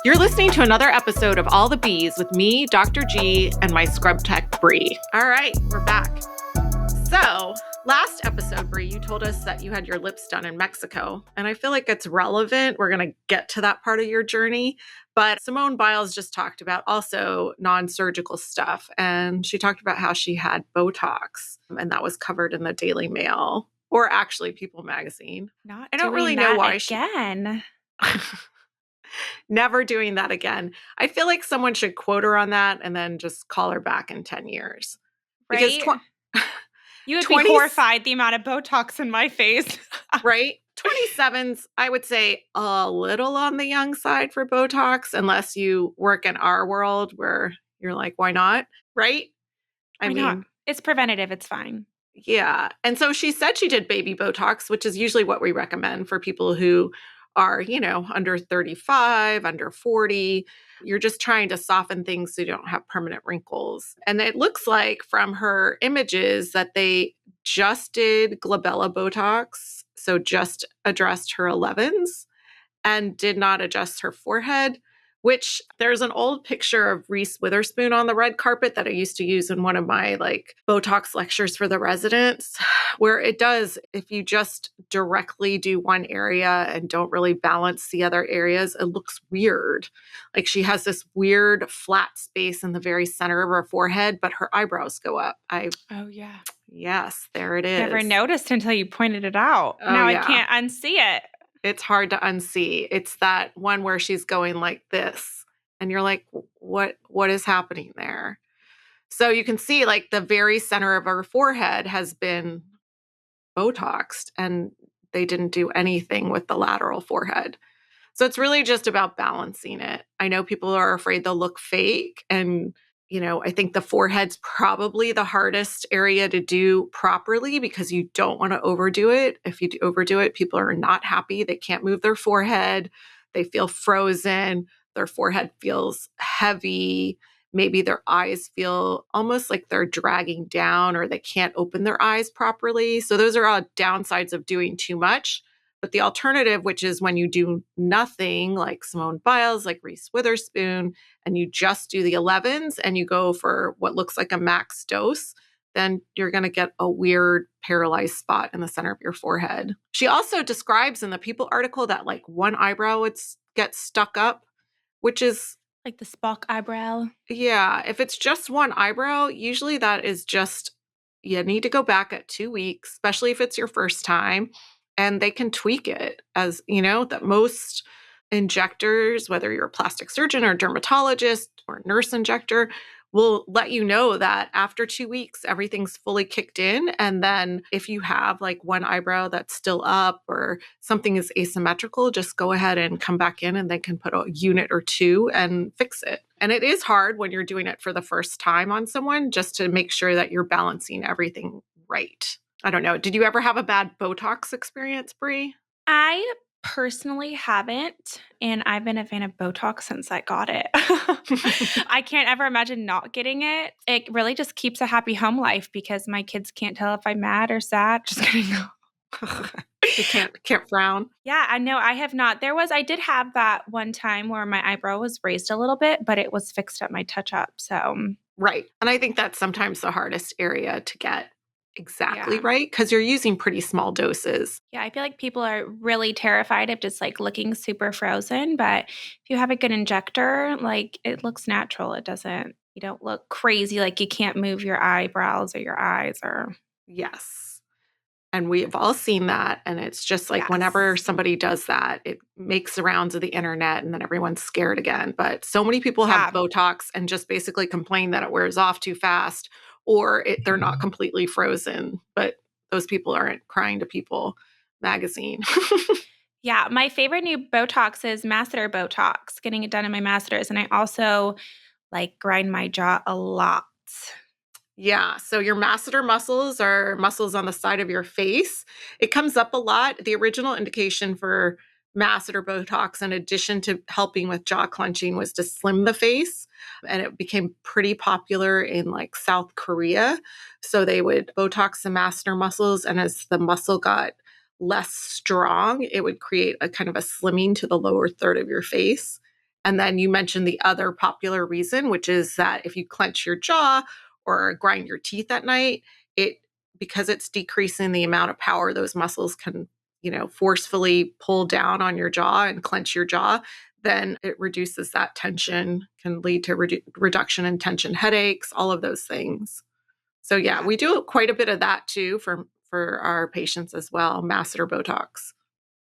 You're listening to another episode of All the Bees with me, Dr. G, and my scrub tech, Bree. All right, we're back. So, last episode, Bree, you told us that you had your lips done in Mexico, and I feel like it's relevant. We're going to get to that part of your journey, but Simone Biles just talked about also non-surgical stuff, and she talked about how she had Botox, and that was covered in the Daily Mail, or actually People magazine. Not I don't doing really that know why again. Never doing that again. I feel like someone should quote her on that and then just call her back in 10 years. Because Right? You would 20 be horrified the amount of Botox in my face. right? 27's, I would say, a little on the young side for Botox, unless you work in our world where you're like, why not? Right? Why not? It's preventative. It's fine. Yeah. And so she said she did baby Botox, which is usually what we recommend for people who are, under 35, under 40. You're just trying to soften things so you don't have permanent wrinkles. And it looks like from her images that they just did glabella Botox, so just addressed her 11s and did not adjust her forehead, which there's an old picture of Reese Witherspoon on the red carpet that I used to use in one of my Botox lectures for the residents, where it does, if you just directly do one area and don't really balance the other areas, it looks weird. Like she has this weird flat space in the very center of her forehead, but her eyebrows go up. Oh, yeah. Yes, there it is. Never noticed until you pointed it out. Oh, now yeah. I can't unsee it. It's hard to unsee. It's that one where she's going like this, and you're like, what is happening there? So you can see the very center of her forehead has been Botoxed, and they didn't do anything with the lateral forehead. So it's really just about balancing it. I know people are afraid they'll look fake, and I think the forehead's probably the hardest area to do properly because you don't want to overdo it. If you overdo it, people are not happy. They can't move their forehead. They feel frozen. Their forehead feels heavy. Maybe their eyes feel almost like they're dragging down, or they can't open their eyes properly. So those are all downsides of doing too much. But the alternative, which is when you do nothing, like Simone Biles, like Reese Witherspoon, and you just do the 11s and you go for what looks like a max dose, then you're going to get a weird paralyzed spot in the center of your forehead. She also describes in the People article that one eyebrow would get stuck up, which is like the Spock eyebrow. Yeah. If it's just one eyebrow, usually that is just, you need to go back at 2 weeks, especially if it's your first time. And they can tweak it as, that most injectors, whether you're a plastic surgeon or dermatologist or nurse injector, will let you know that after 2 weeks, everything's fully kicked in. And then if you have one eyebrow that's still up or something is asymmetrical, just go ahead and come back in and they can put a unit or two and fix it. And it is hard when you're doing it for the first time on someone, just to make sure that you're balancing everything right. I don't know. Did you ever have a bad Botox experience, Bree? I personally haven't, and I've been a fan of Botox since I got it. I can't ever imagine not getting it. It really just keeps a happy home life because my kids can't tell if I'm mad or sad. Just kidding. You can't frown. Yeah, I know. I have not. I did have that one time where my eyebrow was raised a little bit, but it was fixed at my touch-up. So right. And I think that's sometimes the hardest area to get exactly right, because you're using pretty small doses. Yeah, I feel like people are really terrified of just looking super frozen, but if you have a good injector, it looks natural. You don't look crazy, you can't move your eyebrows or your eyes or. Yes. And we've all seen that. And it's just whenever somebody does that, it makes the rounds of the internet and then everyone's scared again. But so many people have Botox and just basically complain that it wears off too fast, or they're not completely frozen. But those people aren't crying to People magazine. Yeah, my favorite new Botox is Masseter Botox, getting it done in my masseters. And I also grind my jaw a lot. Yeah. So your masseter muscles are muscles on the side of your face. It comes up a lot. The original indication for Masseter Botox, in addition to helping with jaw clenching, was to slim the face. And it became pretty popular in South Korea. So they would Botox the masseter muscles. And as the muscle got less strong, it would create a kind of a slimming to the lower third of your face. And then you mentioned the other popular reason, which is that if you clench your jaw or grind your teeth at night, because it's decreasing the amount of power those muscles can, forcefully pull down on your jaw and clench your jaw, then it reduces that tension, can lead to reduction in tension headaches, all of those things. So yeah, we do quite a bit of that too for our patients as well, Masseter Botox.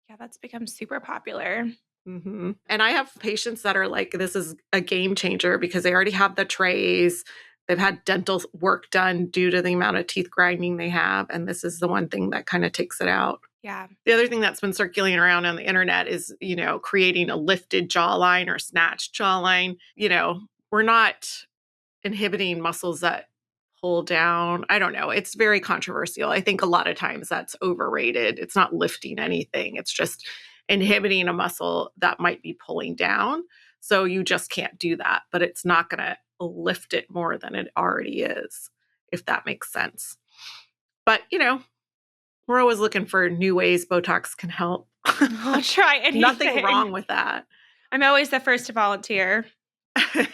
Yeah, that's become super popular. Mm-hmm. And I have patients that are like, this is a game changer because they already have the trays. They've had dental work done due to the amount of teeth grinding they have. And this is the one thing that kind of takes it out. Yeah. The other thing that's been circulating around on the internet is, creating a lifted jawline or snatched jawline. We're not inhibiting muscles that pull down. I don't know. It's very controversial. I think a lot of times that's overrated. It's not lifting anything. It's just inhibiting a muscle that might be pulling down. So you just can't do that, but it's not going to lift it more than it already is, if that makes sense. But, we're always looking for new ways Botox can help. I'll try anything. Nothing wrong with that. I'm always the first to volunteer.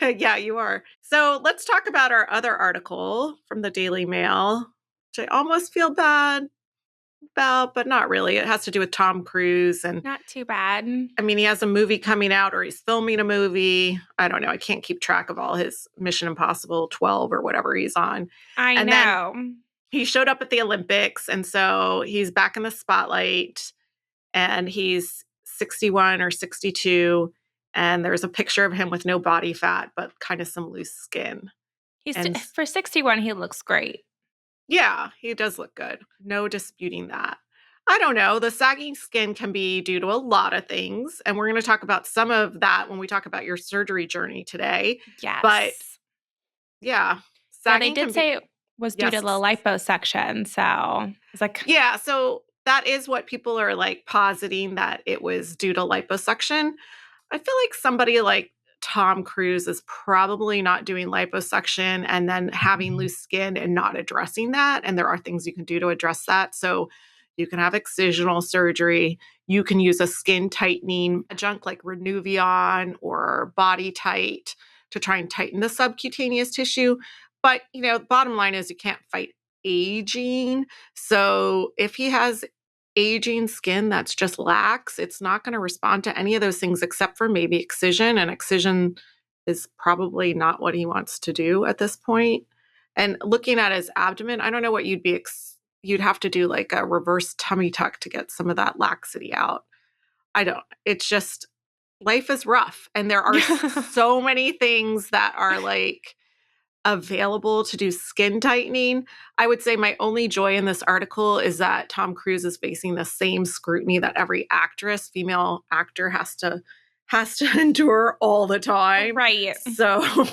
Yeah, you are. So let's talk about our other article from the Daily Mail, which I almost feel bad about, but not really. It has to do with Tom Cruise. And not too bad. I mean, he has a movie coming out or he's filming a movie. I don't know. I can't keep track of all his Mission Impossible 12 or whatever he's on. I know. Then he showed up at the Olympics. And so he's back in the spotlight and he's 61 or 62. And there's a picture of him with no body fat, but kind of some loose skin. For 61, he looks great. Yeah, he does look good. No disputing that. I don't know. The sagging skin can be due to a lot of things. And we're going to talk about some of that when we talk about your surgery journey today. Yes. But yeah. They did say it was due to the liposuction. So it's like. Yeah. So that is what people are like positing, that it was due to liposuction. I feel like somebody like Tom Cruise is probably not doing liposuction and then having loose skin and not addressing that. And there are things you can do to address that. So you can have excisional surgery. You can use a skin tightening adjunct like Renuvion or BodyTite to try and tighten the subcutaneous tissue. But, the bottom line is you can't fight aging. So if he has aging skin that's just lax, it's not going to respond to any of those things except for maybe excision. And excision is probably not what he wants to do at this point. And looking at his abdomen, I don't know what you'd have to do like a reverse tummy tuck to get some of that laxity out. It's just, life is rough. And there are so many things that are like available to do skin tightening. I would say my only joy in this article is that Tom Cruise is facing the same scrutiny that every female actor has to endure all the time. Right. So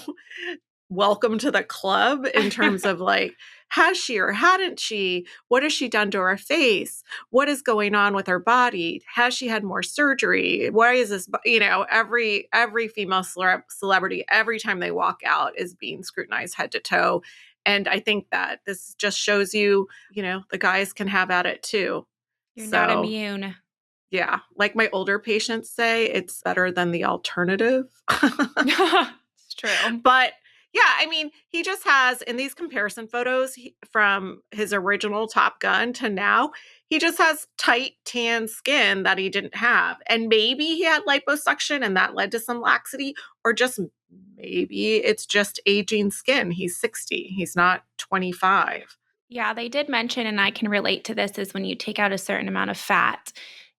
welcome to the club in terms of like, has she or hadn't she? What has she done to her face? What is going on with her body? Has she had more surgery? Why is this, every female celebrity, every time they walk out is being scrutinized head to toe. And I think that this just shows you, the guys can have at it too. You're not immune. Yeah. Like my older patients say, it's better than the alternative. It's true. But yeah, I mean, he just has, in these comparison photos from his original Top Gun to now, he just has tight, tan skin that he didn't have. And maybe he had liposuction and that led to some laxity, or just maybe it's just aging skin. He's 60. He's not 25. Yeah, they did mention, and I can relate to this, is when you take out a certain amount of fat,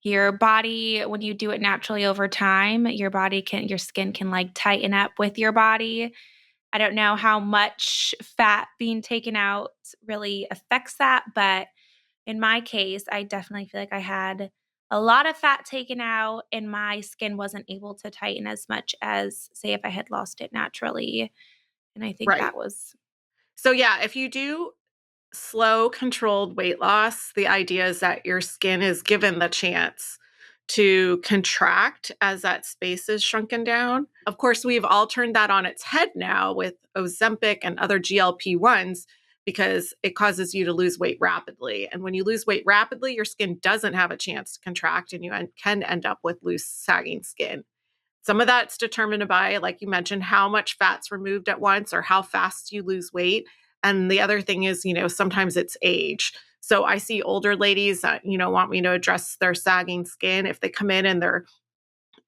your body, when you do it naturally over time, your skin can like tighten up with your body. I don't know how much fat being taken out really affects that, but in my case, I definitely feel like I had a lot of fat taken out and my skin wasn't able to tighten as much as, say, if I had lost it naturally. And I think that was. So yeah, if you do slow, controlled weight loss, the idea is that your skin is given the chance to contract as that space is shrunken down. Of course, we've all turned that on its head now with Ozempic and other GLP-1s because it causes you to lose weight rapidly. And when you lose weight rapidly, your skin doesn't have a chance to contract and you can end up with loose, sagging skin. Some of that's determined by, like you mentioned, how much fat's removed at once or how fast you lose weight. And the other thing is, sometimes it's age. So I see older ladies that, want me to address their sagging skin if they come in and they're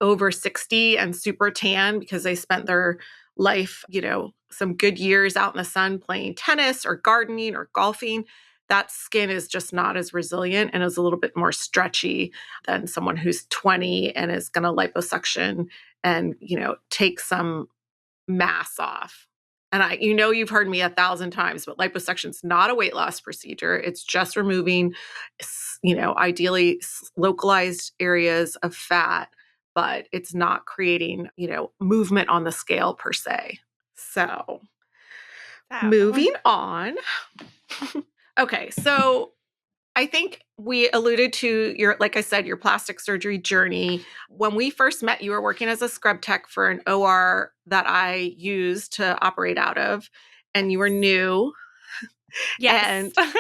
over 60 and super tan because they spent their life, some good years out in the sun playing tennis or gardening or golfing. That skin is just not as resilient and is a little bit more stretchy than someone who's 20 and is going to liposuction and, take some mass off. And you've heard me 1,000 times, but liposuction is not a weight loss procedure. It's just removing, ideally localized areas of fat, but it's not creating, movement on the scale per se. So moving on. Okay. So I think we alluded to like I said, your plastic surgery journey. When we first met, you were working as a scrub tech for an OR that I used to operate out of, and you were new. Yes. And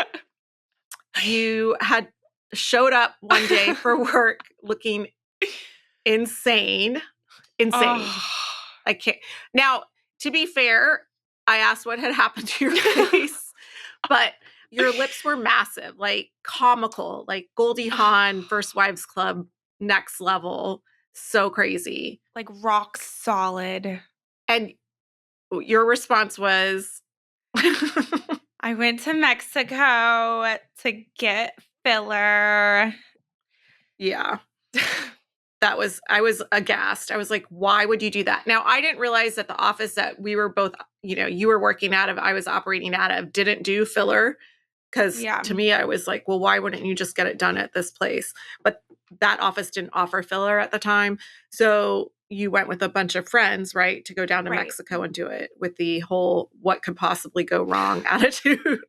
you had showed up one day for work looking insane. Oh. I can't. Now, to be fair, I asked what had happened to your face, but your lips were massive, like comical, like Goldie Hawn, First Wives Club, next level. So crazy. Like rock solid. And your response was? I went to Mexico to get filler. Yeah. I was aghast. I was like, why would you do that? Now, I didn't realize that the office that we were both, you were working out of, I was operating out of, didn't do filler. Because to me, I was like, well, why wouldn't you just get it done at this place? But that office didn't offer filler at the time. So you went with a bunch of friends, right, to go down to Mexico and do it with the whole what could possibly go wrong attitude.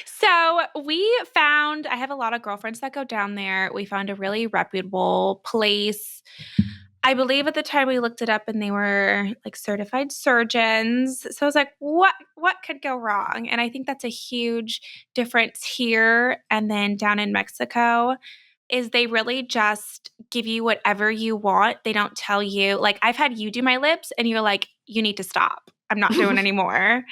So I have a lot of girlfriends that go down there. We found a really reputable place. I believe at the time we looked it up and they were like certified surgeons. So I was like, what could go wrong? And I think that's a huge difference here and then down in Mexico is they really just give you whatever you want. They don't tell you, like I've had you do my lips and you're like, you need to stop. I'm not doing anymore.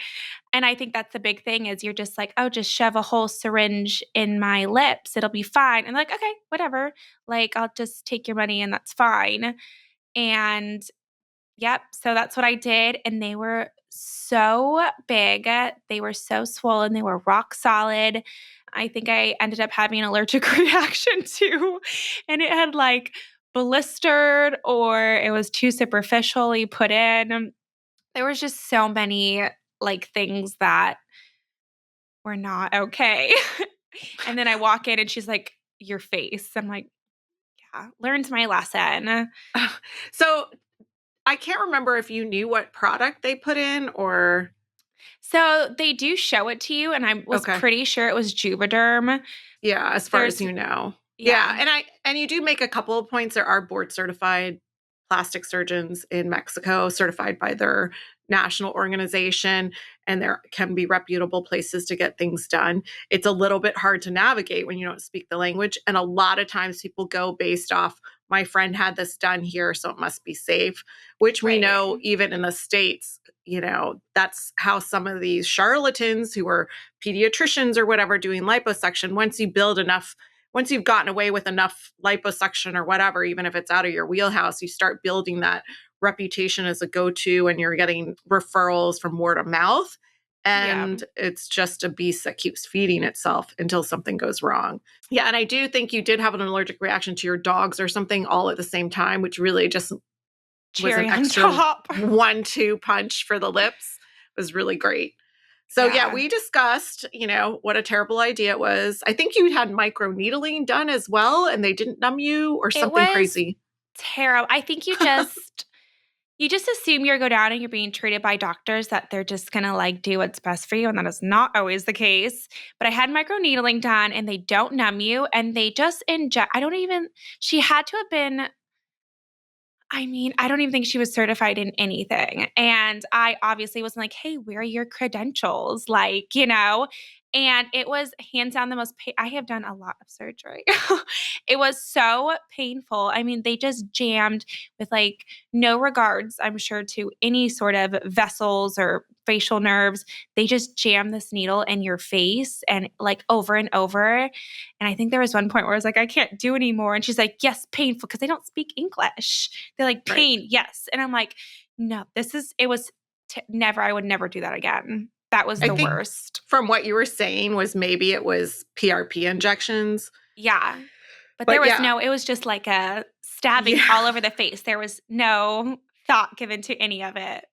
And I think that's the big thing is you're just like, oh, just shove a whole syringe in my lips. It'll be fine. And like, okay, whatever. Like, I'll just take your money and that's fine. And yep, so that's what I did. And they were so big. They were so swollen. They were rock solid. I think I ended up having an allergic reaction too. And it had like blistered or it was too superficially put in. There was just so many like things that were not okay. And then I walk in and she's like, your face. I'm like, yeah, learned my lesson. So I can't remember if you knew what product they put in or. So they do show it to you. And I was pretty sure it was Juvederm. Yeah, as far as you know. Yeah. And you do make a couple of points. There are board certified plastic surgeons in Mexico, certified by their national organization, and there can be reputable places to get things done. It's a little bit hard to navigate when you don't speak the language. And a lot of times people go based off, my friend had this done here, so it must be safe, which we know even in the States, that's how some of these charlatans who are pediatricians or whatever doing liposuction, once you've gotten away with enough liposuction or whatever, even if it's out of your wheelhouse, you start building that reputation as a go-to and you're getting referrals from word of mouth. And it's just a beast that keeps feeding itself until something goes wrong. Yeah. And I do think you did have an allergic reaction to your dogs or something all at the same time, which really just was an extra 1-2 punch for the lips. It was really great. So yeah, we discussed, what a terrible idea it was. I think you had microneedling done as well and they didn't numb you or something crazy. Terrible. I think you just assume you're go down and you're being treated by doctors that they're just going to like do what's best for you. And that is not always the case. But I had microneedling done and they don't numb you and they just inject. She had to have been, I don't even think she was certified in anything. And I obviously wasn't like, hey, where are your credentials? And it was hands down the most I have done a lot of surgery. It was so painful. I mean, they just jammed with like no regards, I'm sure, to any sort of vessels or facial nerves. They just jammed this needle in your face and like over and over. And I think there was one point where I was like, I can't do anymore. And she's like, yes, painful, because they don't speak English. They're like, Right. pain, yes. And I'm like, no, it was never, I would never do that again. That was I the think worst. from what you were saying was maybe it was PRP injections. Yeah. But there But was yeah, no, it was just like a stabbing yeah, all over the face. There was no thought given to any of it.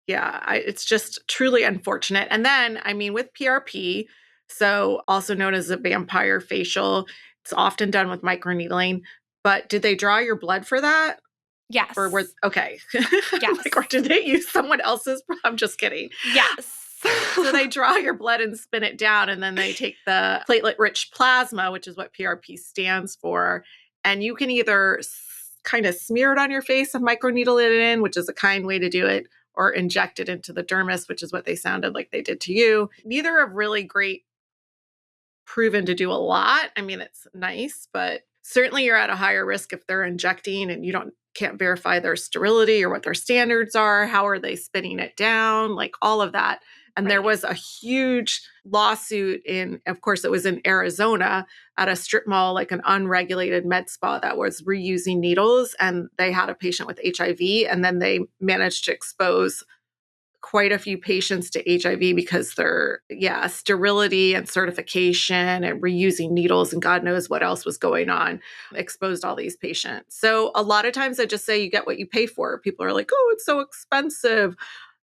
yeah. It's just truly unfortunate. And then, I mean, with PRP, so also known as a vampire facial, it's often done with microneedling. But did they draw your blood for that? Or were Yes. okay? Yes. Like, or did they use someone else's? I'm just kidding. Yes. So they draw your blood and spin it down, and then they take the platelet-rich plasma, which is what PRP stands for, and you can either kind of smear it on your face and microneedle it in, which is a kind way to do it, or inject it into the dermis, which is what they sounded like they did to you. Neither are really great proven to do a lot. I mean, it's nice, but certainly you're at a higher risk if they're injecting and you can't verify their sterility or what their standards are. How are they spinning it down? Like all of that. And there Right. was a huge lawsuit of course, it was in Arizona at a strip mall, like an unregulated med spa that was reusing needles. And they had a patient with HIV, and then they managed to expose quite a few patients to HIV because their sterility and certification and reusing needles and God knows what else was going on exposed all these patients. So a lot of times I just say you get what you pay for. People are like, "Oh, it's so expensive."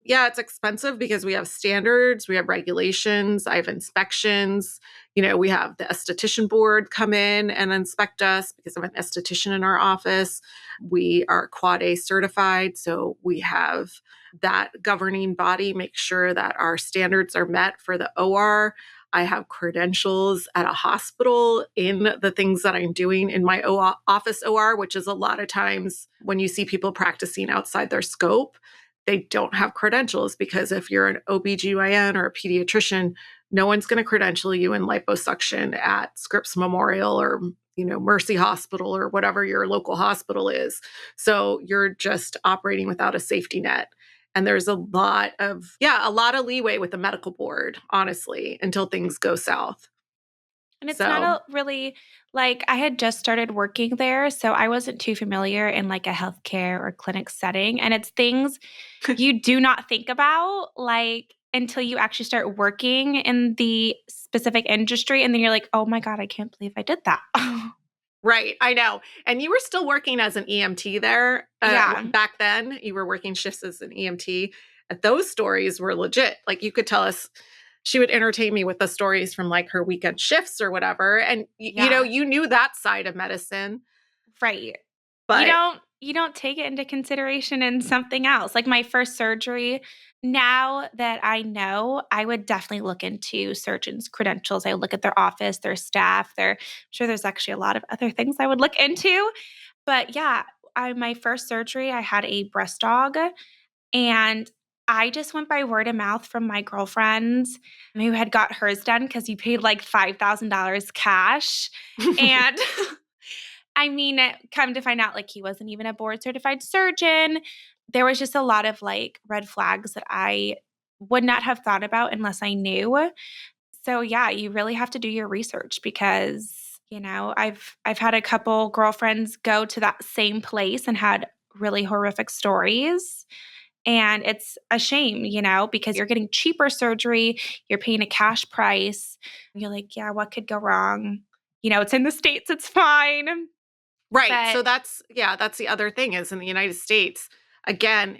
Yeah, it's expensive because we have standards, we have regulations, I have inspections. We have the esthetician board come in and inspect us because I'm an esthetician in our office. We are Quad A certified, so we have that governing body make sure that our standards are met for the OR. I have credentials at a hospital in the things that I'm doing in my office OR, which is a lot of times when you see people practicing outside their scope, they don't have credentials because if you're an OBGYN or a pediatrician, no one's going to credential you in liposuction at Scripps Memorial or Mercy Hospital or whatever your local hospital is. So you're just operating without a safety net. And there's a lot of leeway with the medical board, honestly, until things go south. And it's not So, a really like I had just started working there, so I wasn't too familiar in like a healthcare or clinic setting. And it's things you do not think about like until you actually start working in the specific industry. And then you're like, oh my God, I can't believe I did that. right, I know. And you were still working as an EMT there Yeah. back then. You were working shifts as an EMT. Those stories were legit. Like you could tell us, she would entertain me with the stories from like her weekend shifts or whatever. And Yeah. you knew that side of medicine, Right. but You don't take it into consideration in something else. Like my first surgery, now that I know, I would definitely look into surgeons' credentials. I would look at their office, their staff, I'm sure there's actually a lot of other things I would look into. But yeah, my first surgery, I had a breast aug, and I just went by word of mouth from my girlfriends who had got hers done because you paid like $5,000 cash. And I mean, come to find out, like, he wasn't even a board certified surgeon. There was just a lot of like red flags that I would not have thought about unless I knew. So yeah, you really have to do your research because, I've had a couple girlfriends go to that same place and had really horrific stories. And it's a shame, because you're getting cheaper surgery, you're paying a cash price. You're like, yeah, what could go wrong? It's in the States, it's fine. right. But So that's the other thing is in the United States, again,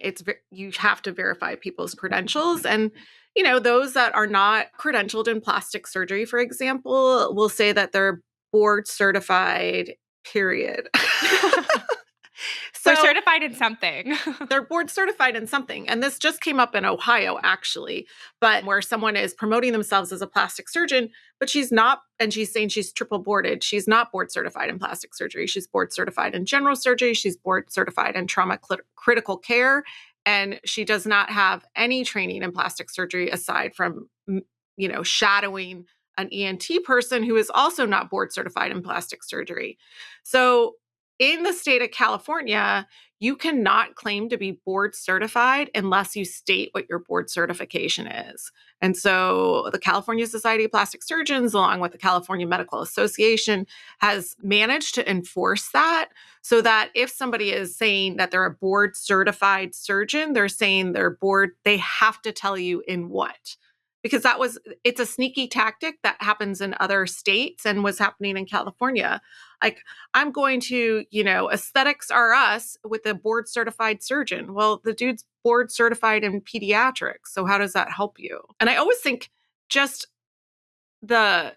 you have to verify people's credentials. And, those that are not credentialed in plastic surgery, for example, will say that they're board certified, period. they're So certified in something. they're board certified in something. And this just came up in Ohio, actually, but where someone is promoting themselves as a plastic surgeon, but she's not, and she's saying she's triple boarded. She's not board certified in plastic surgery. She's board certified in general surgery. She's board certified in trauma critical care. And she does not have any training in plastic surgery aside from shadowing an ENT person who is also not board certified in plastic surgery. So in the state of California, you cannot claim to be board certified unless you state what your board certification is. And so the California Society of Plastic Surgeons, along with the California Medical Association, has managed to enforce that so that if somebody is saying that they're a board certified surgeon, they're saying they're board, they have to tell you in what. Because it's a sneaky tactic that happens in other states and was happening in California. Like, I'm going to, Aesthetics R Us with a board certified surgeon. Well, the dude's board certified in pediatrics. So how does that help you? And I always think just the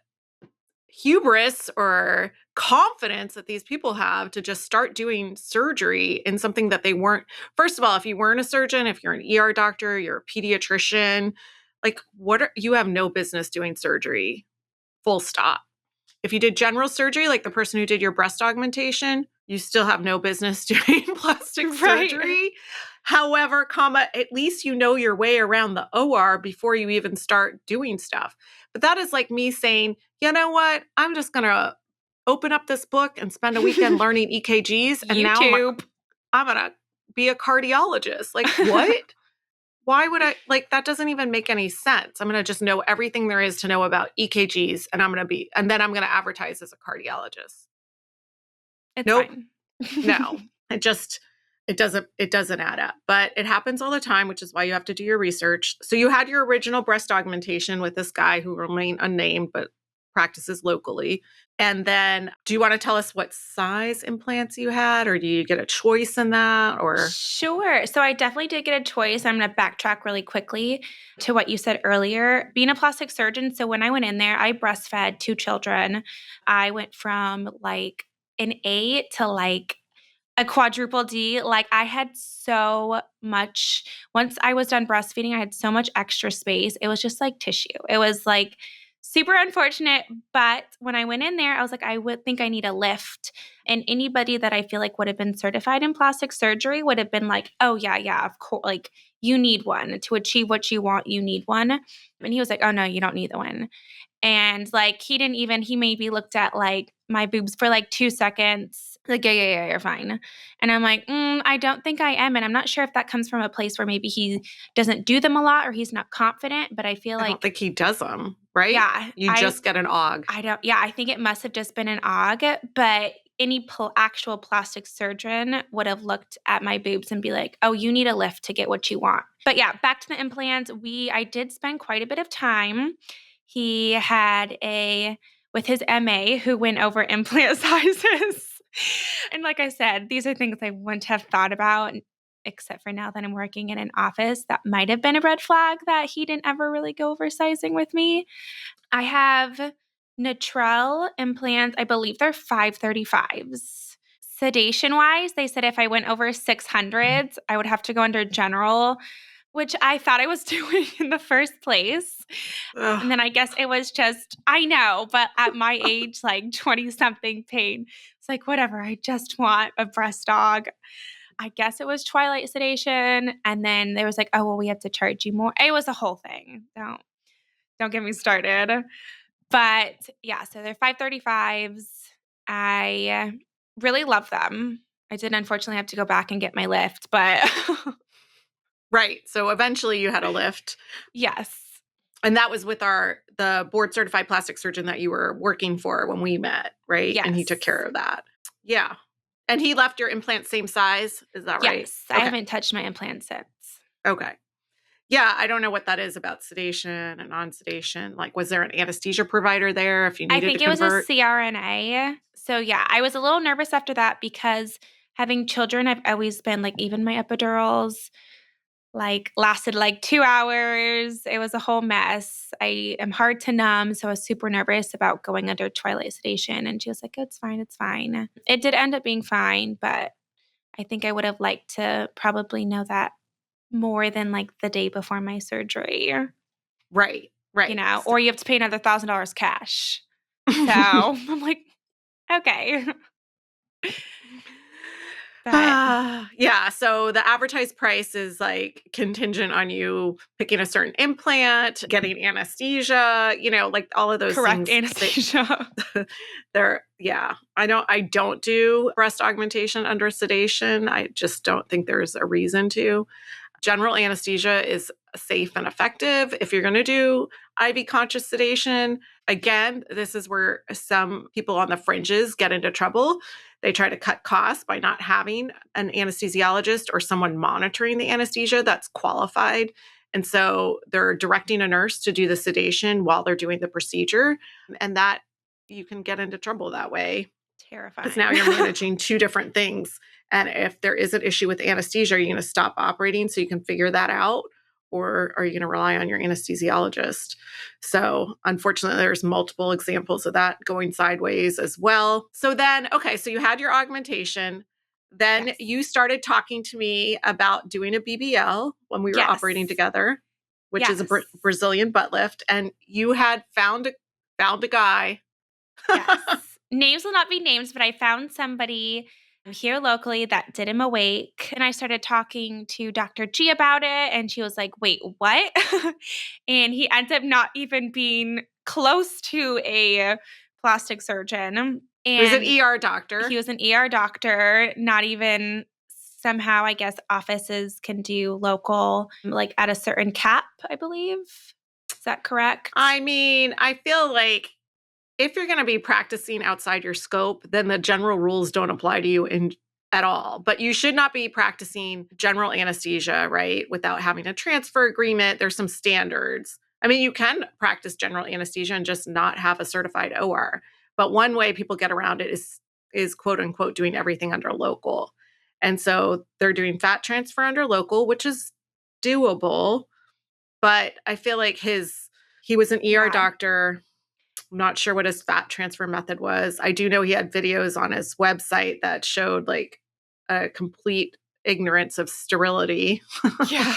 hubris or confidence that these people have to just start doing surgery in something that they weren't. First of all, if you weren't a surgeon, if you're an ER doctor, you're a pediatrician, like you have no business doing surgery, full stop. If you did general surgery, like the person who did your breast augmentation, you still have no business doing plastic surgery. However, at least you know your way around the OR before you even start doing stuff. But that is like me saying, you know what? I'm just going to open up this book and spend a weekend learning EKGs. And now I'm going to be a cardiologist. Like, what? Why would I, that doesn't even make any sense. I'm going to just know everything there is to know about EKGs and then I'm going to advertise as a cardiologist. It's nope. Fine. No, it doesn't add up, but it happens all the time, which is why you have to do your research. So you had your original breast augmentation with this guy who remained unnamed, but practices locally. And then do you want to tell us what size implants you had, or do you get a choice in that? Or Sure. So I definitely did get a choice. I'm going to backtrack really quickly to what you said earlier. Being a plastic surgeon, so when I went in there, I breastfed 2 children. I went from an A to a quadruple D. I had so much, once I was done breastfeeding, I had so much extra space. It was just like tissue. It was super unfortunate. But when I went in there, I was like, I would think I need a lift. And anybody that I feel like would have been certified in plastic surgery would have been like, oh, yeah, of course. You need one to achieve what you want. You need one. And he was like, oh, no, you don't need the one. And he maybe looked at my boobs for 2 seconds. Yeah, you're fine. And I'm like, I don't think I am. And I'm not sure if that comes from a place where maybe he doesn't do them a lot or he's not confident, but I feel I don't think he does them, right? Yeah. You just get an aug. I think it must have just been an aug, but any actual plastic surgeon would have looked at my boobs and be like, oh, you need a lift to get what you want. But yeah, back to the implants. I did spend quite a bit of time. He had with his MA who went over implant sizes. And like I said, these are things I wouldn't have thought about, except for now that I'm working in an office. That might have been a red flag that he didn't ever really go over sizing with me. I have Natrel implants. I believe they're 535s. Sedation-wise, they said if I went over 600s, I would have to go under general, which I thought I was doing in the first place. Ugh. And then I guess it was just, I know, but at my age, 20-something pain, it's whatever, I just want a breast aug. I guess it was twilight sedation. And then there was oh, well, we have to charge you more. It was a whole thing. Don't get me started. But yeah, so they're 535s. I really love them. I did unfortunately have to go back and get my lift, but right. So eventually you had a lift. Yes. And that was with the board certified plastic surgeon that you were working for when we met, right? Yes. And he took care of that. Yeah. And he left your implant same size. Is that right? Yes. Okay. I haven't touched my implant since. Okay. Yeah, I don't know what that is about sedation and non-sedation. Was there an anesthesia provider there if you needed to convert? I think it was a CRNA. So yeah, I was a little nervous after that because having children, I've always been even my epidurals lasted 2 hours. It was a whole mess. I am hard to numb, so I was super nervous about going under twilight sedation. And she was like, it's fine, it's fine. It did end up being fine, but I think I would have liked to probably know that more than the day before my surgery. Right. Or you have to pay another $1,000 cash. So I'm like, okay. But Yeah. So the advertised price is like contingent on you picking a certain implant, getting anesthesia, like all of those correct things. anesthesia. I don't do breast augmentation under sedation. I just don't think there's a reason to. General anesthesia is safe and effective. If you're going to do IV conscious sedation, again, this is where some people on the fringes get into trouble. They try to cut costs by not having an anesthesiologist or someone monitoring the anesthesia that's qualified. And so they're directing a nurse to do the sedation while they're doing the procedure. And that you can get into trouble that way. Terrifying. Because now you're managing two different things. And if there is an issue with anesthesia, are you going to stop operating so you can figure that out? Or are you going to rely on your anesthesiologist? So unfortunately, there's multiple examples of that going sideways as well. So then, okay, so you had your augmentation. Then Yes. you started talking to me about doing a BBL when we were operating together, which is a Brazilian butt lift. And you had found a guy. Yes. Names will not be names, but I found somebody here locally that did him awake. And I started talking to Dr. G about it. And she was like, wait, what? And he ends up not even being close to a plastic surgeon. And he was an ER doctor. He was an ER doctor, not even somehow, I guess, offices can do local, like at a certain cap, I believe. Is that correct? I mean, I feel like if you're going to be practicing outside your scope, then the general rules don't apply to you at all. But you should not be practicing general anesthesia, right, without having a transfer agreement. There's some standards. I mean, you can practice general anesthesia and just not have a certified OR. But one way people get around it is quote unquote doing everything under local. And so they're doing fat transfer under local, which is doable. But I feel like he was an ER doctor. I'm not sure what his fat transfer method was. I do know he had videos on his website that showed like a complete ignorance of sterility. Yeah.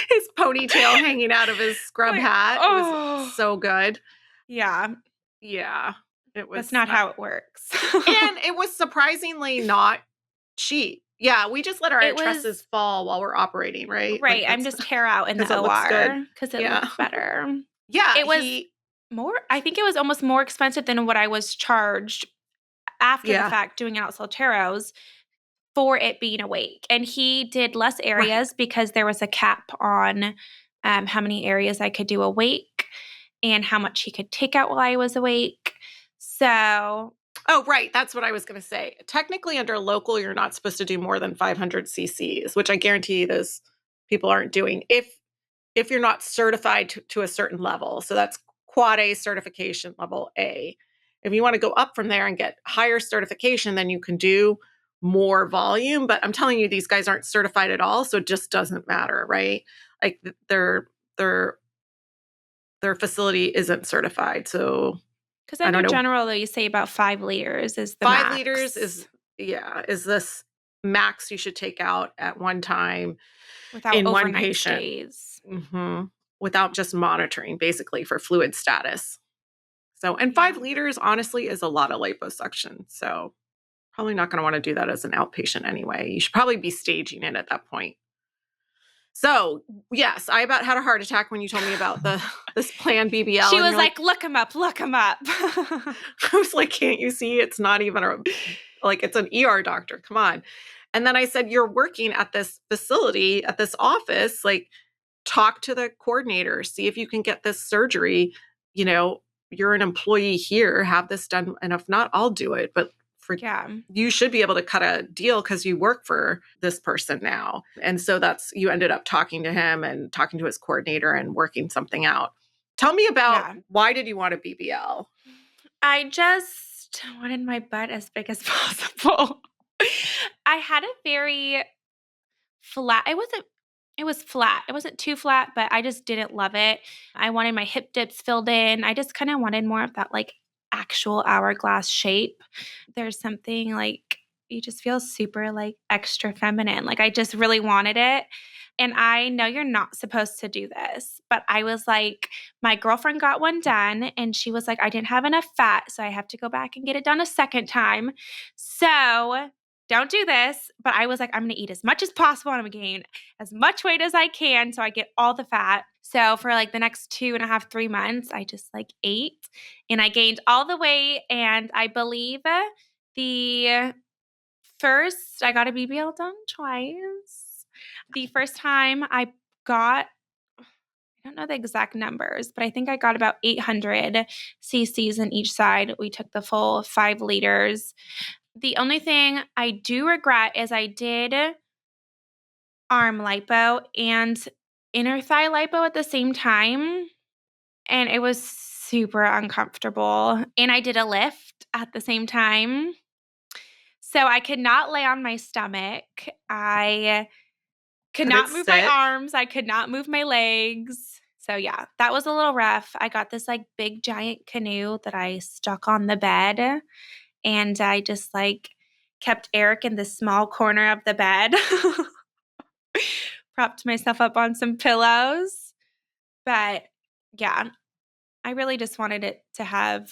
His ponytail hanging out of his scrub hat was so good. Yeah. Yeah. That's not how it works. And it was surprisingly not cheap. Yeah, we just let our tresses fall while we're operating, right? Right. Like, I'm just hair out in the OR because it looks better. Yeah. It was more, I think it was almost more expensive than what I was charged after the fact doing out Solteros for it being awake. And he did less areas because there was a cap on how many areas I could do awake and how much he could take out while I was awake. So. Oh, right. That's what I was going to say. Technically, under local, you're not supposed to do more than 500 cc's, which I guarantee those people aren't doing if you're not certified to a certain level. So that's Quad A certification level A. If you want to go up from there and get higher certification, then you can do more volume. But I'm telling you, these guys aren't certified at all. So it just doesn't matter, right? Like their facility isn't certified. So because I know general, you say about 5 liters is the 5 max. liters is this max you should take out at one time without in overnight one patient. Stays. Mm-hmm. Without just monitoring, basically, for fluid status. So, and 5 liters, honestly, is a lot of liposuction. So probably not going to want to do that as an outpatient anyway. You should probably be staging it at that point. So, yes, I about had a heart attack when you told me about this planned BBL. She was like, look him up, look him up. I was like, can't you see? It's not even it's an ER doctor. Come on. And then I said, you're working at this facility, at this office, like talk to the coordinator, see if you can get this surgery. You're an employee here, have this done. And if not, I'll do it. But you should be able to cut a deal because you work for this person now. And so you ended up talking to him and talking to his coordinator and working something out. Tell me about why did you want a BBL? I just wanted my butt as big as possible. I had a very flat, it was flat. It wasn't too flat, but I just didn't love it. I wanted my hip dips filled in. I just kind of wanted more of that like actual hourglass shape. There's something like you just feel super like extra feminine. Like I just really wanted it. And I know you're not supposed to do this, but I was like, my girlfriend got one done and she was like, I didn't have enough fat, so I have to go back and get it done a second time. So don't do this. But I was like, I'm going to eat as much as possible. And I'm going to gain as much weight as I can so I get all the fat. So for like the next 2.5, 3 months, I just like ate and I gained all the weight. And I believe the first, I got a BBL done twice. The first time I got, I don't know the exact numbers, but I think I got about 800 cc's in each side. We took the full 5 liters. The only thing I do regret is I did arm lipo and inner thigh lipo at the same time, and it was super uncomfortable. And I did a lift at the same time. So I could not lay on my stomach. I could Couldn't not move my sit. arms. I could not move my legs. So yeah, that was a little rough. I got this like big giant canoe that I stuck on the bed, and I just like kept Eric in the small corner of the bed. Propped myself up on some pillows. But yeah, I really just wanted it to have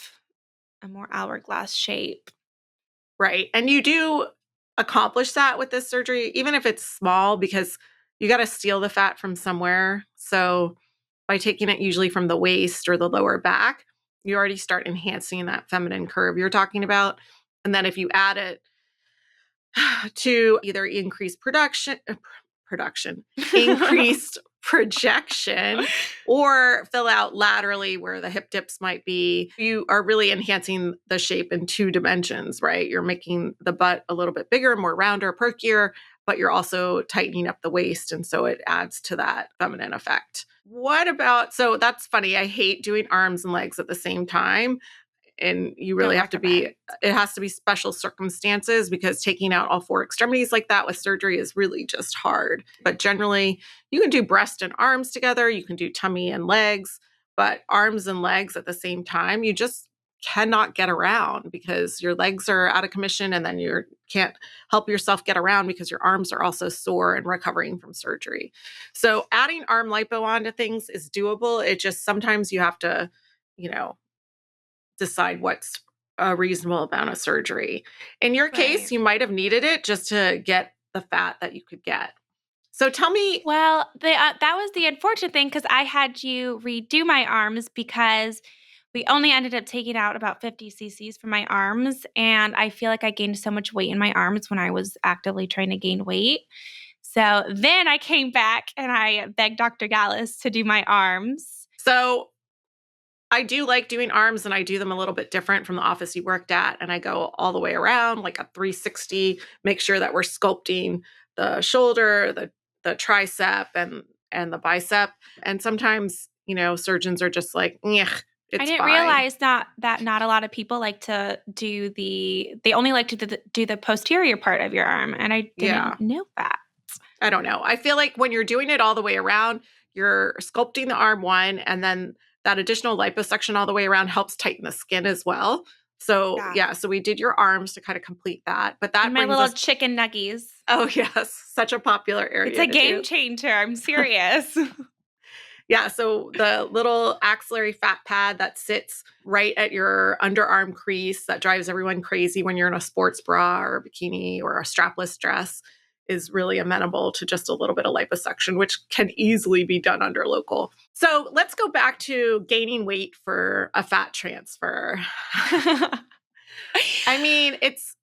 a more hourglass shape. Right. And you do accomplish that with this surgery, even if it's small, because you got to steal the fat from somewhere. So by taking it usually from the waist or the lower back, you already start enhancing that feminine curve you're talking about. And then if you add it to either increase increased projection, or fill out laterally where the hip dips might be, you are really enhancing the shape in 2 dimensions, right? You're making the butt a little bit bigger, more rounder, perkier, but you're also tightening up the waist. And so it adds to that feminine effect. What about, so that's funny. I hate doing arms and legs at the same time. And you really have to be, it has to be special circumstances, because taking out all 4 extremities like that with surgery is really just hard. But generally, you can do breast and arms together. You can do tummy and legs, but arms and legs at the same time, you just cannot get around because your legs are out of commission, and then you can't help yourself get around because your arms are also sore and recovering from surgery. So adding arm lipo onto things is doable. It just sometimes you have to, decide what's a reasonable amount of surgery. In your case, you might have needed it just to get the fat that you could get. So tell me. Well, that was the unfortunate thing, because I had you redo my arms because we only ended up taking out about 50 cc's from my arms. And I feel like I gained so much weight in my arms when I was actively trying to gain weight. So then I came back and I begged Dr. Gallus to do my arms. So I do like doing arms, and I do them a little bit different from the office you worked at. And I go all the way around like a 360, make sure that we're sculpting the shoulder, the tricep, and the bicep. And sometimes, surgeons are just like, yeah, it's I didn't fine. realize that not a lot of people like to do they only like to do the posterior part of your arm. And I didn't know that. I don't know. I feel like when you're doing it all the way around, you're sculpting the arm one, and then that additional liposuction all the way around helps tighten the skin as well. So so we did your arms to kind of complete that. But that and my little chicken nuggies. Oh yes, such a popular area. It's a game changer. I'm serious. Yeah, so the little axillary fat pad that sits right at your underarm crease that drives everyone crazy when you're in a sports bra or a bikini or a strapless dress is really amenable to just a little bit of liposuction, which can easily be done under local. So let's go back to gaining weight for a fat transfer. I mean, it's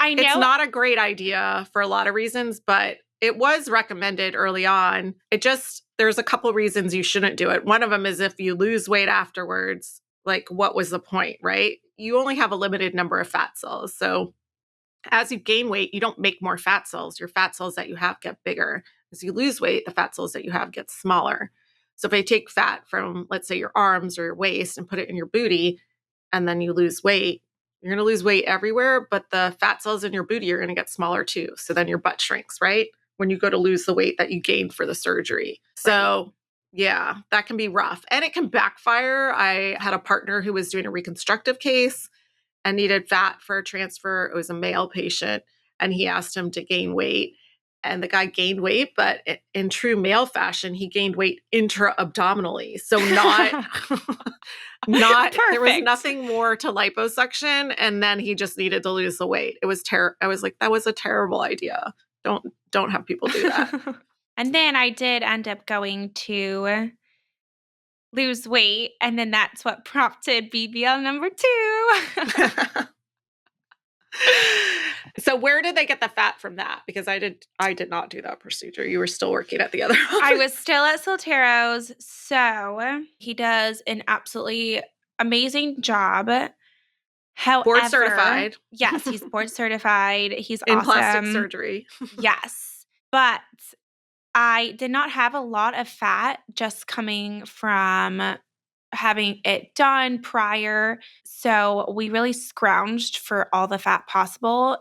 not a great idea for a lot of reasons, but it was recommended early on. There's a couple reasons you shouldn't do it. One of them is if you lose weight afterwards, like what was the point, right? You only have a limited number of fat cells. So as you gain weight, you don't make more fat cells. Your fat cells that you have get bigger. As you lose weight, the fat cells that you have get smaller. So if I take fat from, let's say, your arms or your waist and put it in your booty, and then you lose weight, you're going to lose weight everywhere, but the fat cells in your booty are going to get smaller too. So then your butt shrinks, right? When you go to lose the weight that you gained for the surgery. So yeah, that can be rough, and it can backfire. I had a partner who was doing a reconstructive case and needed fat for a transfer. It was a male patient, and he asked him to gain weight. and the guy gained weight, but in true male fashion, he gained weight intra-abdominally. So not there was Perfect. nothing more to liposuction, and then he just needed to lose the weight. It was I was like, that was a terrible idea. Don't have people do that. And then I did end up going to lose weight, and then that's what prompted BBL number 2. So where did they get the fat from that? Because I did not do that procedure. You were still working at the other office. I was still at Soltero's, so he does an absolutely amazing job. However, board certified. Yes, he's board certified. He's in awesome. plastic surgery. Yes, but I did not have a lot of fat just coming from having it done prior. So we really scrounged for all the fat possible.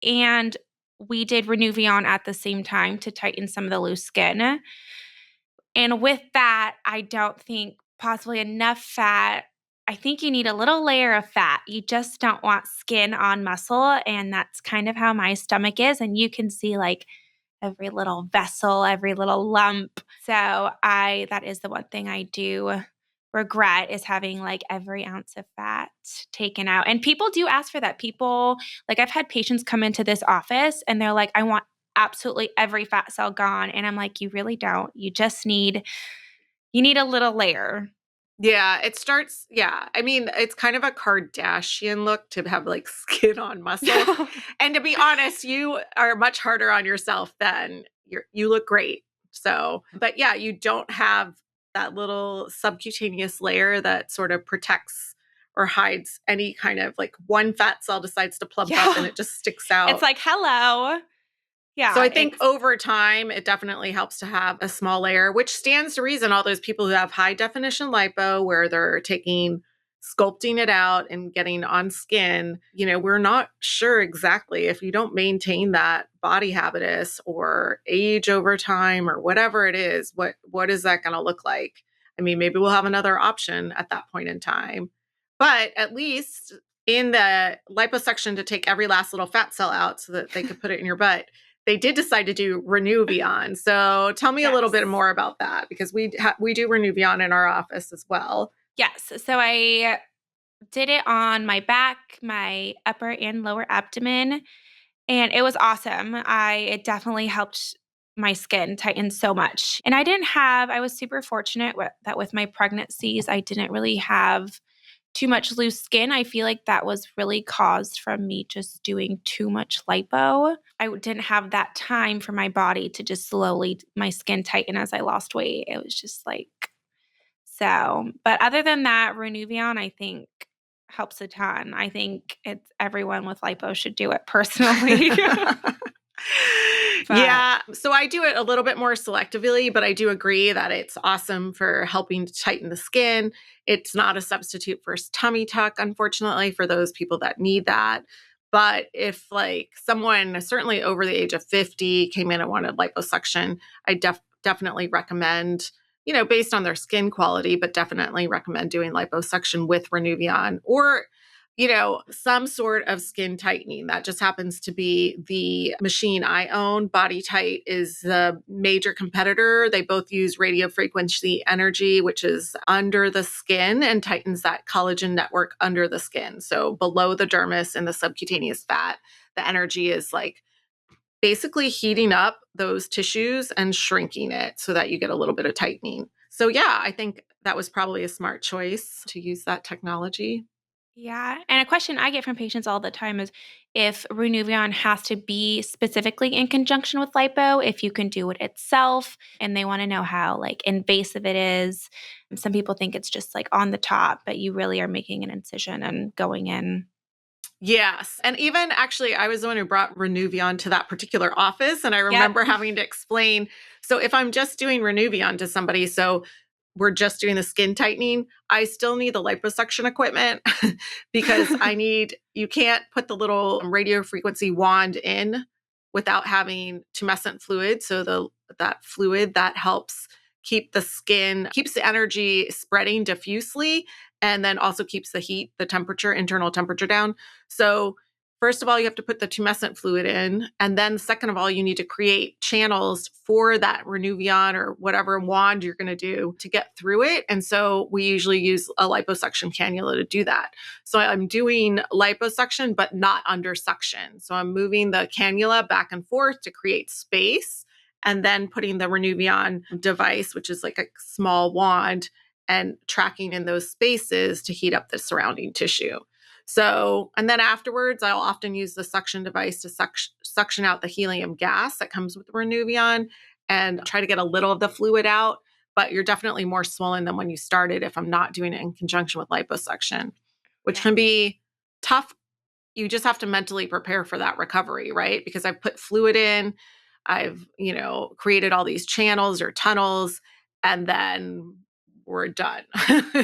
And we did Renuvion at the same time to tighten some of the loose skin. And with that, I don't think possibly enough fat. I think you need a little layer of fat. You just don't want skin on muscle. And that's kind of how my stomach is. And you can see like every little vessel, every little lump. So that is the one thing I do regret, is having like every ounce of fat taken out. And people do ask for that. People, like I've had patients come into this office and they're like, I want absolutely every fat cell gone. And I'm like, you really don't. You just need a little layer. Yeah, it starts. Yeah, I mean, it's kind of a Kardashian look to have like skin on muscle. And to be honest, you are much harder on yourself than you look great. So, but yeah, you don't have that little subcutaneous layer that sort of protects or hides any kind of like one fat cell decides to plump up and it just sticks out. It's like, hello. Yeah. So I think over time, it definitely helps to have a small layer, which stands to reason all those people who have high definition lipo where they're sculpting it out and getting on skin, we're not sure exactly if you don't maintain that body habitus or age over time or whatever it is, what is that going to look like? I mean, maybe we'll have another option at that point in time, but at least in the liposuction to take every last little fat cell out so that they could put it in your butt, they did decide to do Renuvion. So tell me a little bit more about that, because we do Renuvion in our office as well. Yes. So I did it on my back, my upper and lower abdomen, and it was awesome. It definitely helped my skin tighten so much. And I was super fortunate that with my pregnancies, I didn't really have too much loose skin. I feel like that was really caused from me just doing too much lipo. I didn't have that time for my body to just slowly, my skin tighten as I lost weight. It was just like, so, but other than that, Renuvion, I think helps a ton. I think everyone with lipo should do it personally. Yeah. So I do it a little bit more selectively, but I do agree that it's awesome for helping to tighten the skin. It's not a substitute for tummy tuck, unfortunately, for those people that need that. But if like someone certainly over the age of 50 came in and wanted liposuction, I definitely recommend, based on their skin quality, but definitely recommend doing liposuction with Renuvion or some sort of skin tightening. That just happens to be the machine I own. BodyTite is the major competitor. They both use radio frequency energy, which is under the skin and tightens that collagen network under the skin. So below the dermis and the subcutaneous fat, the energy is like basically heating up those tissues and shrinking it so that you get a little bit of tightening. So yeah, I think that was probably a smart choice to use that technology. Yeah. And a question I get from patients all the time is if Renuvion has to be specifically in conjunction with lipo, if you can do it itself, and they want to know how like invasive it is. Some people think it's just like on the top, but you really are making an incision and going in. Yes. And even actually, I was the one who brought Renuvion to that particular office. And I remember having to explain. So if I'm just doing Renuvion to somebody, so we're just doing the skin tightening, I still need the liposuction equipment because you can't put the little radio frequency wand in without having tumescent fluid. So that fluid that helps keep the energy spreading diffusely, and then also keeps the heat, the temperature, internal temperature down. So First of all, you have to put the tumescent fluid in. And then second of all, you need to create channels for that Renuvion or whatever wand you're going to do to get through it. And so we usually use a liposuction cannula to do that. So I'm doing liposuction, but not under suction. So I'm moving the cannula back and forth to create space and then putting the Renuvion device, which is like a small wand, and tracking in those spaces to heat up the surrounding tissue. So, and then afterwards, I'll often use the suction device to suction out the helium gas that comes with the Renuvion and try to get a little of the fluid out. But you're definitely more swollen than when you started if I'm not doing it in conjunction with liposuction, which can be tough. You just have to mentally prepare for that recovery, right? Because I've put fluid in, I've, created all these channels or tunnels, and then we're done.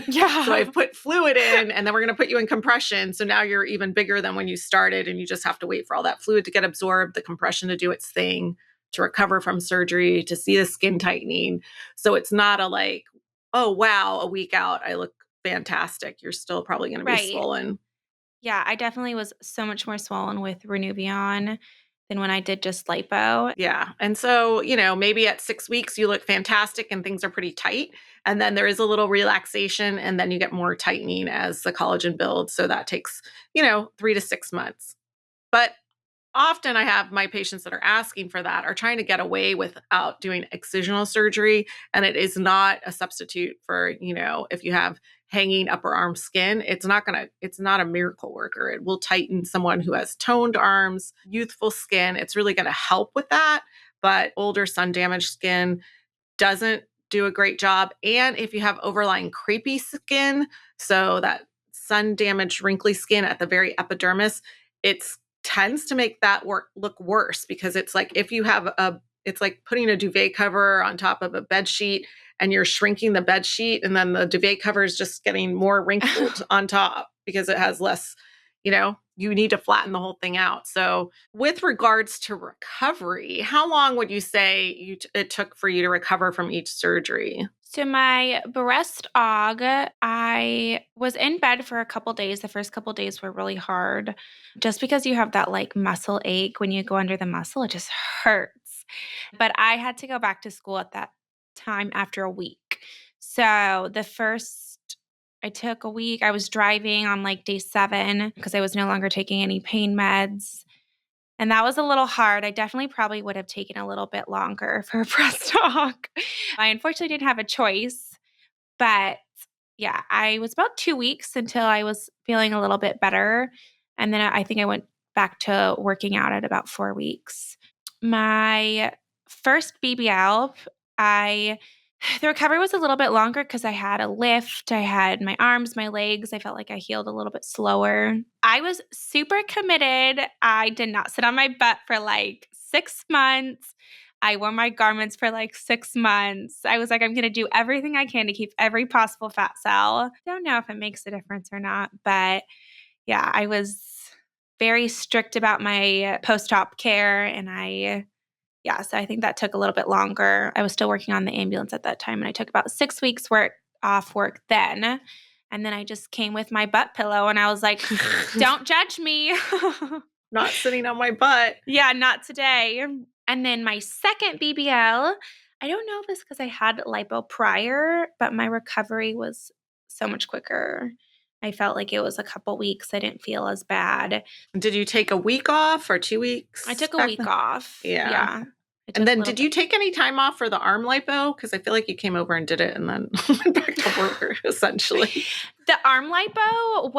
Yeah. So I've put fluid in, and then we're going to put you in compression. So now you're even bigger than when you started, and you just have to wait for all that fluid to get absorbed, the compression to do its thing, to recover from surgery, to see the skin tightening. So it's not a like, oh, wow, a week out, I look fantastic. You're still probably going to be swollen. Yeah, I definitely was so much more swollen with Renuvion than when I did just lipo. Yeah. And so, maybe at 6 weeks, you look fantastic and things are pretty tight. And then there is a little relaxation and then you get more tightening as the collagen builds. So that takes, 3 to 6 months. But often I have my patients that are asking for that are trying to get away without doing excisional surgery. And it is not a substitute for, if you have hanging upper arm skin, it's not a miracle worker. It will tighten someone who has toned arms, youthful skin. It's really going to help with that. But older sun damaged skin doesn't do a great job. And if you have overlying crepey skin, so that sun damaged wrinkly skin at the very epidermis, it's tends to make that look worse because it's like if you have it's like putting a duvet cover on top of a bed sheet and you're shrinking the bed sheet and then the duvet cover is just getting more wrinkled on top because it has less, you need to flatten the whole thing out. So with regards to recovery, how long would you say it took for you to recover from each surgery? So my breast aug, I was in bed for a couple days. The first couple days were really hard just because you have that like muscle ache when you go under the muscle. It just hurts. But I had to go back to school at that time after a week. So I took a week. I was driving on like day 7 because I was no longer taking any pain meds. And that was a little hard. I definitely probably would have taken a little bit longer for a breast talk. I unfortunately didn't have a choice, but yeah, I was about 2 weeks until I was feeling a little bit better. And then I think I went back to working out at about 4 weeks. My first BBL, the recovery was a little bit longer because I had a lift. I had my arms, my legs. I felt like I healed a little bit slower. I was super committed. I did not sit on my butt for like 6 months. I wore my garments for like 6 months. I was like, I'm going to do everything I can to keep every possible fat cell. Don't know if it makes a difference or not, but yeah, I was very strict about my post-op care and so I think that took a little bit longer. I was still working on the ambulance at that time, and I took about 6 weeks off work then. And then I just came with my butt pillow, and I was like, don't judge me. Not sitting on my butt. Yeah, not today. And then my second BBL, I don't know if it's because I had lipo prior, but my recovery was so much quicker. I felt like it was a couple weeks. I didn't feel as bad. Did you take a week off or 2 weeks? I took a week off. Yeah. And then did you take any time off for the arm lipo? Because I feel like you came over and did it and then went back to work, essentially. The arm lipo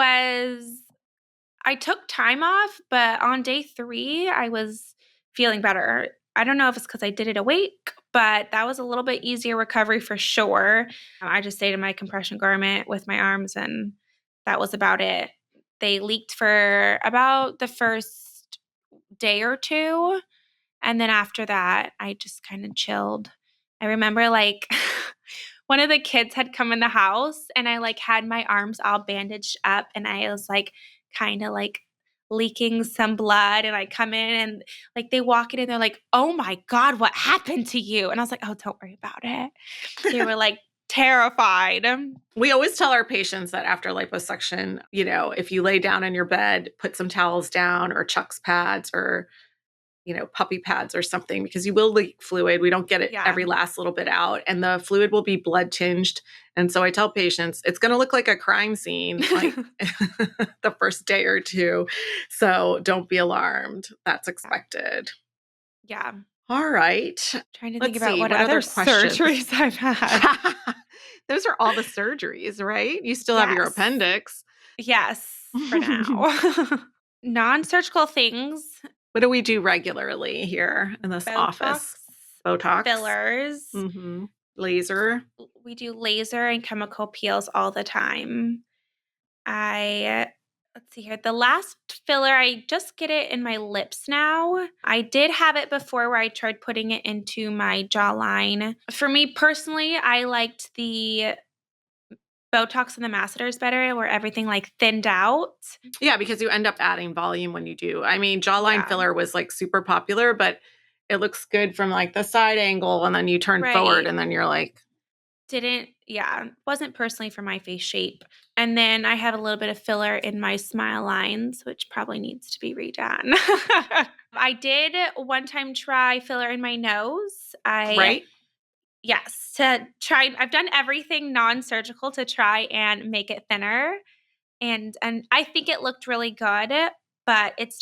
I took time off, but on day 3, I was feeling better. I don't know if it's because I did it awake, but that was a little bit easier recovery for sure. I just stayed in my compression garment with my arms, and that was about it. They leaked for about the first day or 2. And then after that, I just kind of chilled. I remember like one of the kids had come in the house and I like had my arms all bandaged up and I was like kind of like leaking some blood and I come in and like they walk in and they're like, "Oh my God, what happened to you?" And I was like, "Oh, don't worry about it." They were like, terrified. We always tell our patients that after liposuction, if you lay down in your bed, put some towels down or Chuck's pads or, puppy pads or something, because you will leak fluid. We don't get it every last little bit out, and the fluid will be blood tinged. And so I tell patients it's going to look like a crime scene like the first day or two. So don't be alarmed. That's expected. Yeah. All right. Trying to think about what other surgeries I've had. Those are all the surgeries, right? You still have your appendix. Yes, for now. Non-surgical things. What do we do regularly here in this office? Botox. Fillers. Mm-hmm. Laser. We do laser and chemical peels all the time. Let's see here. The last filler, I just get it in my lips now. I did have it before where I tried putting it into my jawline. For me personally, I liked the Botox and the Masseters better, where everything like thinned out. Yeah, because you end up adding volume when you do. I mean, jawline filler was like super popular, but it looks good from like the side angle, and then you turn forward and then you're like. Wasn't personally for my face shape. And then I have a little bit of filler in my smile lines, which probably needs to be redone. I did one time try filler in my nose. Yes, I've done everything non-surgical to try and make it thinner. And I think it looked really good, but it's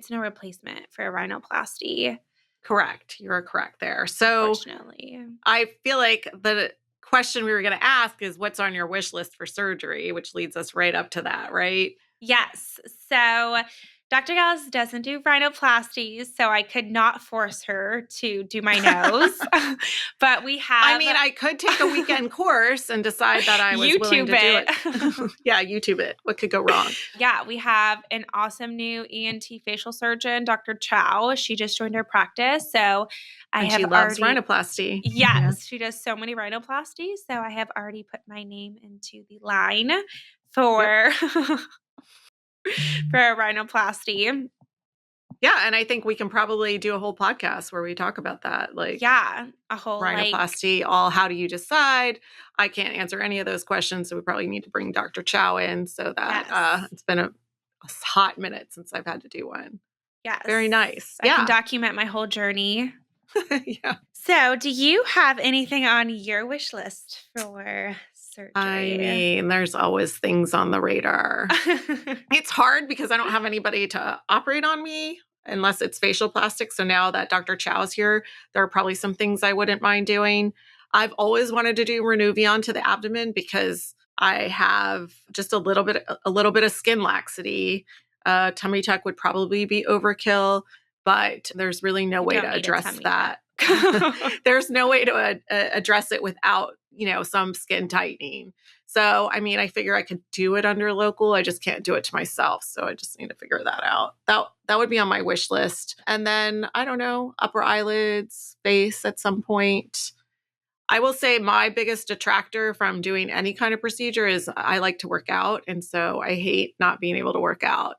no replacement for a rhinoplasty. Correct. You're correct there. So unfortunately, I feel like the question we were going to ask is what's on your wish list for surgery, which leads us right up to that, right? Yes. So Dr. Gals doesn't do rhinoplasties, so I could not force her to do my nose. But we have. I mean, I could take a weekend course and decide that I was willing to do it. Yeah, YouTube it. What could go wrong? Yeah, we have an awesome new ENT facial surgeon, Dr. Chow. She just joined our practice, so she loves rhinoplasty. Yes, she does so many rhinoplasties. So I have already put my name into the line for. For a rhinoplasty. Yeah, and I think we can probably do a whole podcast where we talk about that. Like, a whole rhinoplasty, how do you decide? I can't answer any of those questions, so we probably need to bring Dr. Chow in so that it's been a hot minute since I've had to do one. Yes. Very nice. I can document my whole journey. Yeah. So, do you have anything on your wish list for surgery? I mean, there's always things on the radar. It's hard because I don't have anybody to operate on me unless it's facial plastic. So now that Dr. Chow's here, there are probably some things I wouldn't mind doing. I've always wanted to do Renuvion to the abdomen because I have just a little bit of skin laxity. Tummy tuck would probably be overkill, but there's really no way to address that. There's no way to address it without, some skin tightening. So, I mean, I figure I could do it under local. I just can't do it to myself. So I just need to figure that out. That would be on my wish list. And then, I don't know, upper eyelids, face at some point. I will say my biggest detractor from doing any kind of procedure is I like to work out. And so I hate not being able to work out.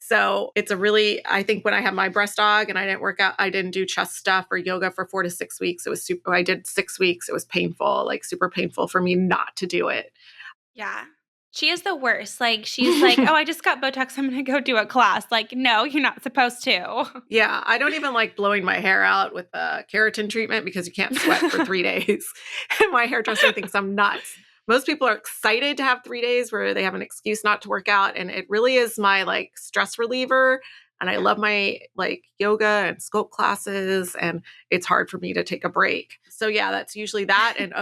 So I think when I had my breast aug and I didn't work out, I didn't do chest stuff or yoga for 4 to 6 weeks. I did 6 weeks. It was painful, like super painful for me not to do it. Yeah. She is the worst. Like, she's like, oh, I just got Botox. I'm going to go do a class. Like, no, you're not supposed to. Yeah. I don't even like blowing my hair out with a keratin treatment because you can't sweat for 3 days. And my hairdresser thinks I'm nuts. Most people are excited to have 3 days where they have an excuse not to work out. And it really is my stress reliever. And I love my yoga and sculpt classes. And it's hard for me to take a break. So yeah, that's usually that. And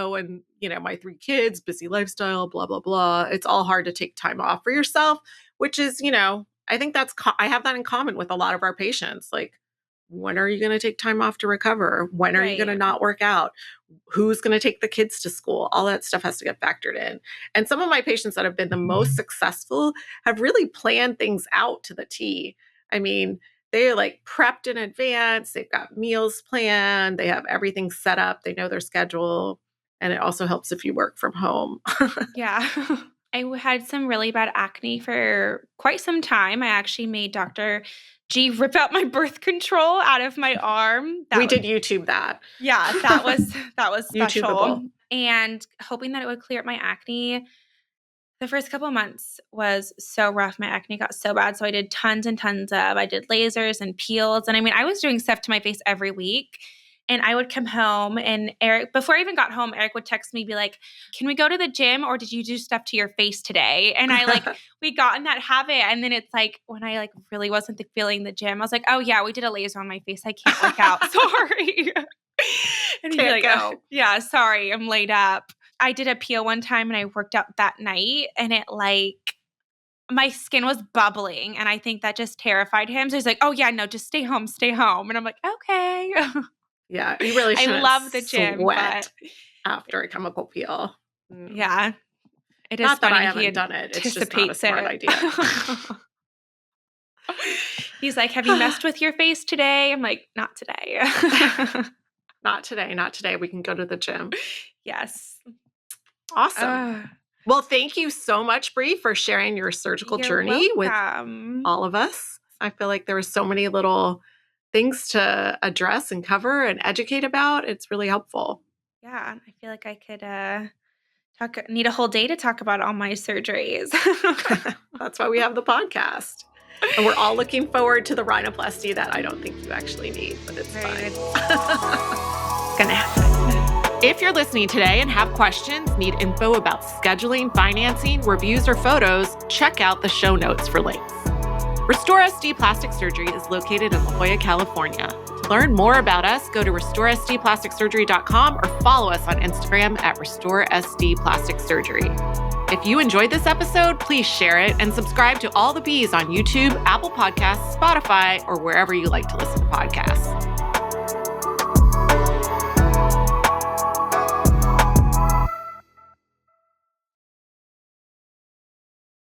my 3 kids, busy lifestyle, blah, blah, blah. It's all hard to take time off for yourself, which is, I think I have that in common with a lot of our patients. Like, when are you going to take time off to recover? When are you going to not work out? Who's going to take the kids to school? All that stuff has to get factored in. And some of my patients that have been the most successful have really planned things out to the T. I mean, they're prepped in advance. They've got meals planned. They have everything set up. They know their schedule. And it also helps if you work from home. Yeah. I had some really bad acne for quite some time. I actually made Dr. G rip out my birth control out of my arm. We did YouTube that. Yeah, that was special. and hoping that it would clear up my acne. The first couple of months was so rough. My acne got so bad. So I did tons and tons of, I did lasers and peels. And I mean, I was doing stuff to my face every week. And I would come home and Eric, before I even got home, Eric would text me, be like, can we go to the gym or did you do stuff to your face today? And we got in that habit. And then it's like, when I like really wasn't feeling the gym, I was like, oh yeah, we did a laser on my face. I can't work out. Sorry. And he'd be like, oh, yeah, sorry, I'm laid up. I did a peel one time and I worked out that night and it like, my skin was bubbling and I think that just terrified him. So he's like, oh yeah, no, just stay home. And I'm like, okay. Yeah, you really shouldn't I love the gym, sweat after a chemical peel. Yeah. It is not that funny. I haven't done it. It's just not a smart idea. He's like, have you messed with your face today? I'm like, not today. Not today. We can go to the gym. Yes. Awesome. Well, thank you so much, Bree, for sharing your surgical journey with all of us. I feel like there were so many little things to address and cover and educate about. It's really helpful. Yeah. I feel like I could need a whole day to talk about all my surgeries. That's why we have the podcast. And we're all looking forward to the rhinoplasty that I don't think you actually need, but it's fine. It's gonna happen. If you're listening today and have questions, need info about scheduling, financing, reviews, or photos, check out the show notes for links. Restore SD Plastic Surgery is located in La Jolla, California. To learn more about us, go to restoresdplasticsurgery.com or follow us on Instagram at restoresdplasticsurgery. If you enjoyed this episode, please share it and subscribe to All the Bees on YouTube, Apple Podcasts, Spotify, or wherever you like to listen to podcasts.